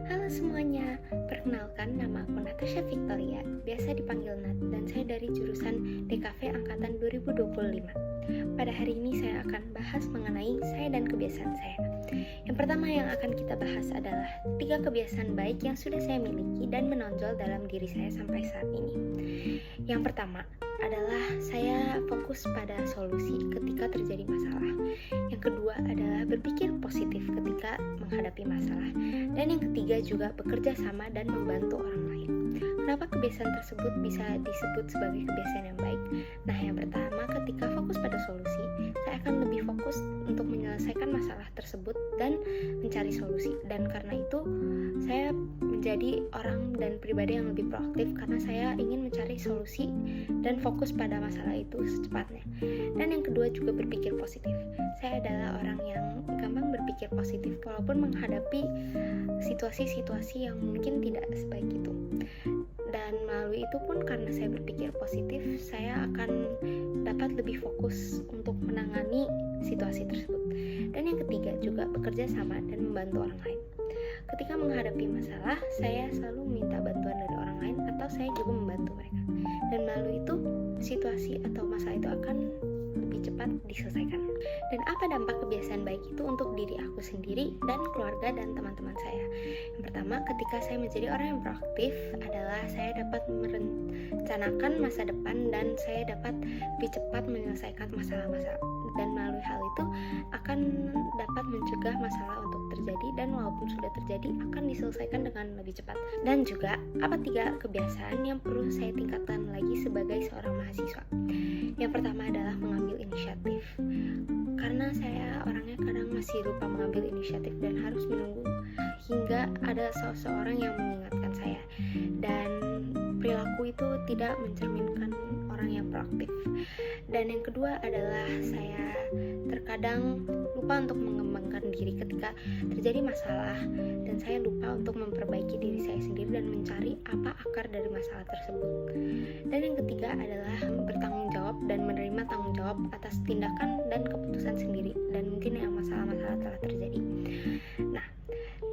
Halo semuanya, perkenalkan nama aku Natasha Victoria, biasa dipanggil Nat, dan saya dari jurusan DKV Angkatan 2025. Pada hari ini saya akan bahas mengenai saya dan kebiasaan saya. Yang pertama yang akan kita bahas adalah 3 kebiasaan baik yang sudah saya miliki dan menonjol dalam diri saya sampai saat ini. Yang pertama adalah saya fokus pada solusi ketika terjadi masalah. Yang kedua adalah berpikir positif ketika menghadapi masalah. Dan yang ketiga juga bekerja sama dan membantu orang lain. Kenapa kebiasaan tersebut bisa disebut sebagai kebiasaan yang baik? Nah, yang pertama, ketika fokus pada solusi, saya akan lebih fokus untuk menyelesaikan masalah tersebut dan mencari solusi. Dan karena itu, saya menjadi orang dan pribadi yang lebih proaktif karena saya ingin mencari solusi dan fokus pada masalah itu secepatnya. Dan yang kedua juga berpikir positif. Saya adalah orang yang gampang berpikir positif walaupun menghadapi situasi-situasi yang mungkin tidak sebaik itu. Dan melalui itu pun karena saya berpikir positif, saya akan dapat lebih fokus untuk menangani situasi tersebut. Dan yang ketiga juga bekerja sama dan membantu orang lain. Ketika menghadapi masalah, saya selalu meminta bantuan dari orang lain atau saya juga membantu mereka. Dan melalui itu, situasi atau masalah itu akan lebih cepat diselesaikan. Dan apa dampak kebiasaan baik itu untuk diri aku sendiri dan keluarga dan teman-teman saya? Yang pertama, ketika saya menjadi orang yang proaktif adalah saya dapat merencanakan masa depan dan saya dapat lebih cepat menyelesaikan masalah-masalah. Dan melalui hal itu akan dapat mencegah masalah untuk terjadi dan walaupun sudah terjadi akan diselesaikan dengan lebih cepat. Dan juga apa 3 kebiasaan yang perlu saya tingkatkan lagi sebagai seorang mahasiswa? Yang pertama adalah mengambil inisiatif. Karena saya orangnya kadang masih lupa mengambil inisiatif dan harus menunggu hingga ada seseorang yang mengingatkan saya. Dan perilaku itu tidak mencerminkan orang yang proaktif. Dan yang kedua adalah saya terkadang lupa untuk mengembangkan diri ketika terjadi masalah dan saya lupa untuk memperbaiki diri saya sendiri dan mencari apa akar dari masalah tersebut. Dan yang ketiga adalah bertanggung jawab dan menerima tanggung jawab atas tindakan dan keputusan sendiri dan mungkin yang masalah-masalah telah terjadi. Nah,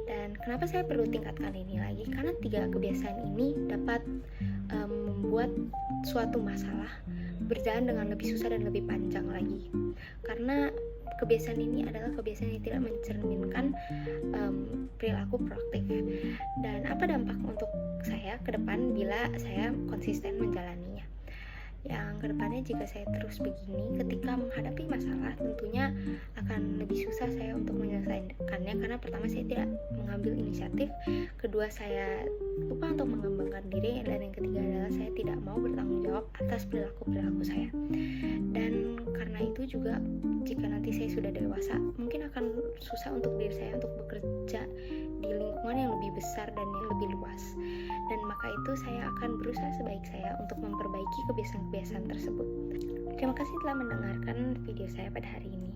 dan kenapa saya perlu tingkatkan ini lagi? Karena 3 kebiasaan ini dapat membuat suatu masalah berjalan dengan lebih susah dan lebih panjang lagi. Karena kebiasaan ini adalah kebiasaan yang tidak mencerminkan perilaku proaktif. Dan apa dampak untuk saya ke depan bila saya konsisten menjalaninya? Yang kedepannya jika saya terus begini, ketika menghadapi masalah tentunya akan lebih susah saya untuk menyelesaikannya karena pertama saya tidak mengambil inisiatif, kedua saya lupa untuk mengembangkan diri, dan yang ketiga adalah saya tidak mau bertanggung jawab atas perilaku saya. Dan karena itu juga jika nanti saya sudah dewasa, mungkin akan susah untuk diri saya untuk bekerja di lingkungan yang lebih besar dan yang lebih luas. Dan maka itu saya akan berusaha sebaik saya untuk memperbaiki kebiasaan-kebiasaan tersebut. Terima kasih telah mendengarkan video saya pada hari ini.